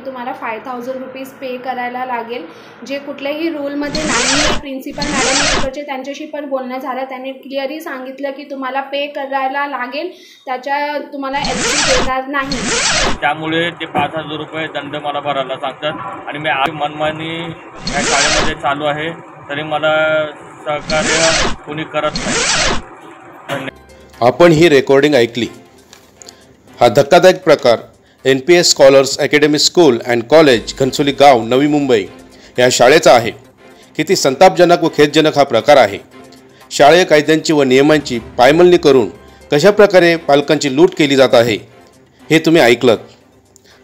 तुम्हाला 5000 रुपीज पे करायला लागेल, जे कुठल्याही रूलमध्ये नाही आहे। प्रिन्सिपल मॅडम तिकडचे त्यांच्याशी पण बोलणं झालं, त्यांनी क्लिअरली सांगितलं की तुम्हाला पे करायला लागेल, त्याच्या तुम्हाला एलसी देणार नाही। त्यामुळे ते 5000 रुपये दंड मला भरायला सांगतात आणि मी आज मनमानी या शाळेमध्ये चालू आहे, तरी मला सहकार्य कोणी करत नाही। आपण ही रेकॉर्डिंग ऐकली। हा धक्कादायक प्रकार NPS scholars academy school and college Ghansoli गाव नवी मुंबई या शाळेचा आहे। किती संतापजनक व खेदजनक हा प्रकार आहे। शाळेय कायद्यांची व नियमांची पायमल्ली करून कशा प्रकारे पालकांची लूट केली जात आहे हे तुम्ही ऐकलत।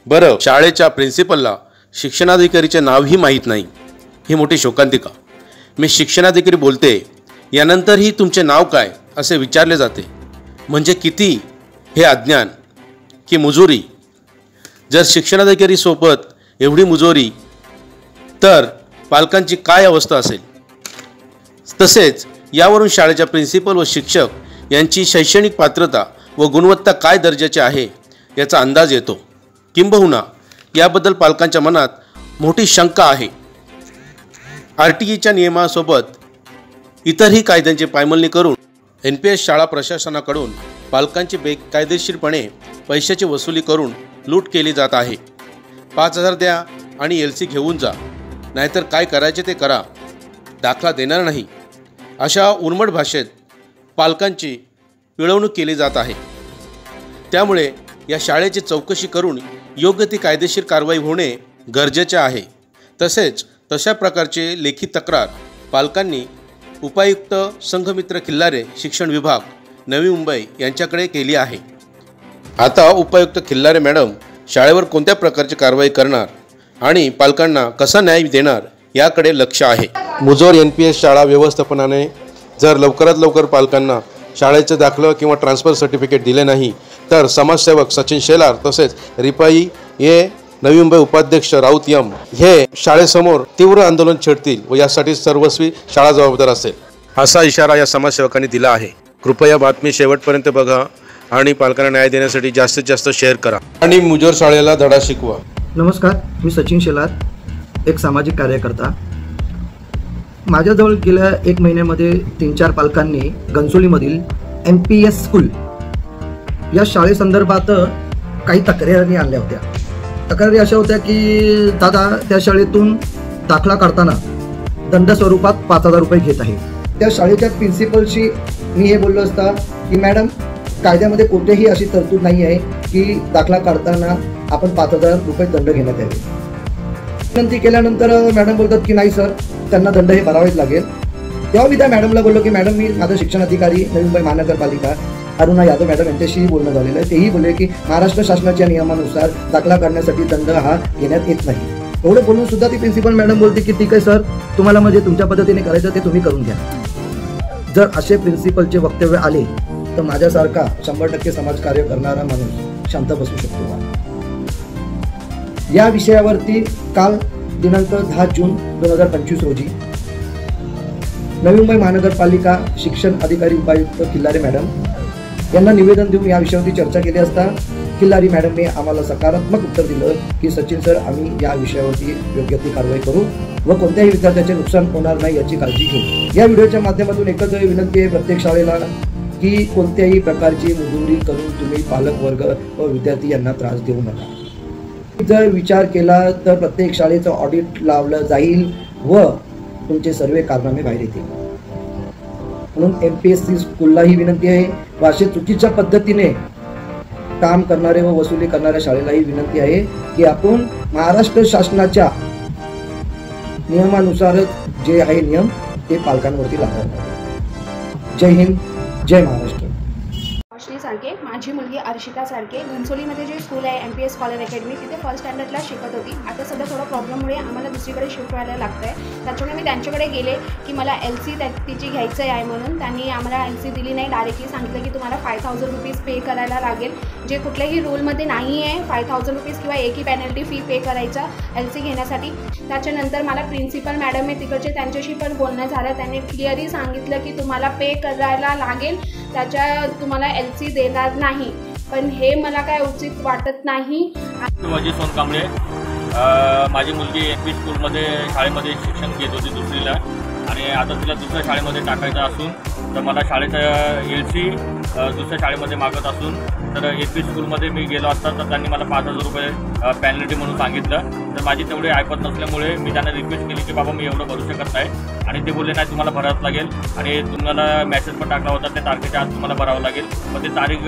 बरं, शाळेच्या प्रिन्सिपलला शिक्षणाधिकारीचे नावही माहीत नाही, ही मोठी शोकांतिका। मी शिक्षणाधिकारी बोलते, यानंतरही तुमचे नाव काय असे विचारले जाते, म्हणजे किती हे अज्ञान की मुजोरी। जर शिक्षणाधिकारी सोबत एवढी मुजोरी तर पालकांची काय अवस्था असेल। तसेच यावरून शाळेच्या प्रिन्सिपल व शिक्षक यांची शैक्षणिक पात्रता व गुणवत्ता काय दर्जाची आहे याचा अंदाज येतो। किंबहुना याबद्दल पालकांच्या मनात मोठी शंका आहे। RTEच्या नियमासोबत इतरही कायद्यांची पायमल्ली करून NPS शाळा प्रशासनाकडून पालकांची बेकायदेशीरपणे पैशाची वसुली करून लूट केली जात आहे। 5000 द्या आणि LC घेऊन जा, नाहीतर काय करायचे ते करा, दाखला देणार नाही, अशा उर्मट भाषेत पालकांची पिळवणूक केली जात आहे। त्यामुळे या शाळेची चौकशी करून योग्य ती कायदेशीर कारवाई होणे गरजेचे आहे। तसेच तशा प्रकारचे लेखी तक्रार पालकांनी उपायुक्त संघमित्र खिल्लारे शिक्षण विभाग नवी मुंबई यांच्याकडे केली आहे। आता उपायुक्त खिल्लारे मॅडम शाळेवर कोणत्या प्रकारची कारवाई करणार आणि पालकांना कसा न्याय देणार याकडे लक्ष आहे। मुजोर NPS शाळा व्यवस्थापनाने जर लवकरात लवकर पालकांना शाळेचे दाखलं किंवा ट्रान्सफर सर्टिफिकेट दिले नाही तर समाजसेवक सचिन शेलार तसेच रिपाई हे नवी मुंबई उपाध्यक्ष राऊत यम हे शाळेसमोर तीव्र आंदोलन छेडतील व यासाठी सर्वस्वी शाळा जबाबदार असेल, असा इशारा या समाजसेवकांनी दिला आहे। कृपया बातमी शेवटपर्यंत बघा आणि पालकांना न्याय देण्यासाठी जास्तीत जास्त शेअर करा आणि मुजोर शाळेला धडा शिकवा। नमस्कार, मी सचिन शेलार, एक सामाजिक कार्यकर्ता। माझ्याजवळ गेल्या 1 महिन्यामध्ये 3-4 पालकांनी घनसोलीमधील NPS स्कूल या शाळेसंदर्भात काही तक्रारी आणल्या होत्या। तक्रारी अशा होत्या की दादा त्या शाळेतून दाखला काढताना दंड स्वरूपात 5000 रुपये घेत आहे। त्या शाळेच्या प्रिन्सिपलशी मी हे बोललो असता की मॅडम, कायद्यामध्ये कोणतेही अशी तरतूद नाही आहे की दाखला काढताना आपण 5000 रुपये दंड घेण्यात यावे। विनंती केल्यानंतर मॅडम बोलतात की नाही सर, त्यांना दंड हे भरावेच लागेल। तेव्हा मी त्या मॅडमला बोललो की मॅडम, मी माझा शिक्षणाधिकारी नवी मुंबई महानगरपालिका अरुणा यादव मॅडम यांच्याशी बोलणं झालेलं आहे। तेही बोलले की महाराष्ट्र शासनाच्या नियमानुसार दाखला काढण्यासाठी दंड हा घेण्यात येत नाही। एवढं बोलून सुद्धा ती प्रिन्सिपल मॅडम बोलते की ठीक आहे सर, तुम्हाला म्हणजे तुमच्या पद्धतीने करायचं ते तुम्ही करून घ्या। जर असे प्रिन्सिपलचे वक्तव्य आले तर माझ्यासारखा 100% समाजकार्य करणारा माणूस शांत बसू शकतो का? या विषयावरती काल दिनांक 10 जून 2025 रोजी नवी मुंबई महानगरपालिका शिक्षण अधिकारी उपायुक्त खिल्लारे मॅडम यांना निवेदन देऊन या विषयावरती चर्चा केली असता खिल्लारी मॅडमने आम्हाला सकारात्मक उत्तर दिलं की सचिन सर, आम्ही या विषयावरती योग्य ती कारवाई करू व कोणत्याही विद्यार्थ्याचे नुकसान होणार नाही याची काळजी घेऊ। या व्हिडिओच्या माध्यमातून एकच विनंती आहे प्रत्येक शाळेला की कोणत्याही प्रकारची मुजोरी करून तुम्ही पालक वर्ग व विद्यार्थी यांना त्रास देऊ नका। जर विचार केला तर प्रत्येक शाळेचं ऑडिट लावलं जाईल व तुमचे सर्व कारनामे बाहेर येतील। म्हणून NPS स्कूललाही विनंती आहे व अशा चुकीच्या पद्धतीने काम करणारे व वसुली करणाऱ्या शाळेलाही विनंती आहे की आपण महाराष्ट्र शासनाच्या नियमानुसारच जे आहे नियम ते पालकांवरती लावावे। जय हिंद, जय महाराष्ट्र। सारखे माझी मुलगी अर्शिता सारखे घनसोलीमध्ये जे स्कूल आहे NPS स्कॉलर अकॅडमी, तिथे फर्स्ट स्टँडर्डला शिकत होती। आता सध्या थोडा प्रॉब्लेममुळे आम्हाला दुसरीकडे शिफ्ट व्हायला लागतं आहे। त्याच्यामुळे मी त्यांच्याकडे गेले की मला LC तिची घ्यायचं आहे म्हणून। त्यांनी आम्हाला LC दिली नाही, डायरेक्टली सांगितलं की तुम्हाला 5000 रुपीज पे करायला लागेल, जे कुठल्याही रूलमध्ये नाही आहे। 5000 रुपीज किंवा एकही पेनल्टी फी पे करायचा LC घेण्यासाठी। त्याच्यानंतर मला प्रिन्सिपल मॅडम आहे तिकडचे त्यांच्याशी पण बोलणं झालं, त्यांनी क्लिअरली सांगितलं की तुम्हाला पे करायला लागेल, त्याच्या तुम्हाला LC देणार नाही। पण हे मला काय उचित वाटत नाही। माझी सोनकांबळे माझी मुलगी MP स्कूलमध्ये शाळेमध्ये शिक्षण घेत होती दुसरीला, आणि आता तिला दुसऱ्या शाळेमध्ये टाकायचं असून तर मला शाळेचा LC दुसऱ्या शाळेमध्ये मागत असून तर MP स्कूलमध्ये मी गेलो असता तर त्यांनी मला 5,000 रुपये पॅनल्टी म्हणून सांगितलं. तर माझी तेवढी ऐपत नसल्यामुळे मी त्यांना रिक्वेस्ट केली की बाबा मी एवढं भरू शकत नाही, आणि ते बोलले नाही तुम्हाला भरावं लागेल, आणि तुम्हाला मेसेज पण टाकला होता त्या तारखेच्या आज तुम्हाला भरावं लागेल. मग ते तारीख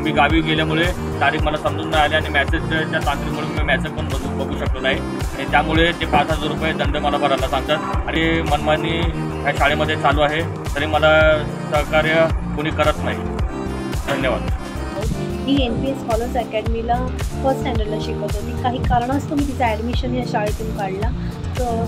मी गावी गेल्यामुळे तारीख मला समजून नाही आली, आणि मेसेजच्या तारखेमुळे मी मेसेज पण बघू शकलो नाही, आणि त्यामुळे ते 5,000 रुपये दंड मला भरायला सांगतात. आणि मनमानी ह्या शाळेमध्ये चालू आहे, तरी मला सहकार्य कोणी करत नाही. धन्यवाद. मी NPS स्कॉलर्स अकॅडमीला फर्स्ट स्टँडर्डला शिकत होती. काही कारणास्तव मी तिचा ॲडमिशन या शाळेतून काढला.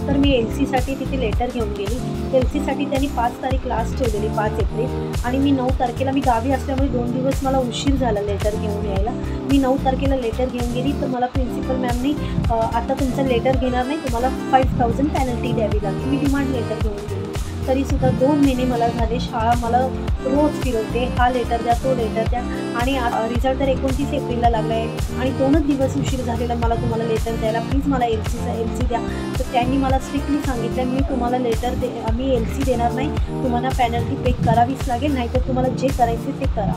तर मी LCसाठी तिथे लेटर घेऊन गेली. LCसाठी त्यांनी 5 तारीख लास्ट ठेवलेली, 5 एप्रिल, आणि मी 9 तारखेला मी गावी असल्यामुळे 2 दिवस मला उशीर झाला लेटर घेऊन यायला. मी 9 तारखेला लेटर घेऊन गेली तर मला प्रिन्सिपल मॅमनी आता तुमचं लेटर घेणार नाही, तुम्हाला 5,000 पॅनल्टी द्यावी लागली. मी डिमांड लेटर घेऊन गेली. तरीसुद्धा 2 महिने मला झाले, शाळा मला रोज फिरवते, हा लेटर द्या, तो लेटर द्या, आणि रिझल्ट तर 29 एप्रिलला लागला आहे, आणि 2च दिवस उशीर झालेला मला तुम्हाला लेटर द्यायला. प्लीज मला LC द्या. तर त्यांनी मला स्ट्रिक्टली सांगितलं मी तुम्हाला आम्ही LC देणार नाही, तुम्हाला पॅनल्टी पे करावीच लागेल, नाहीतर तुम्हाला जे करायचे ते करा.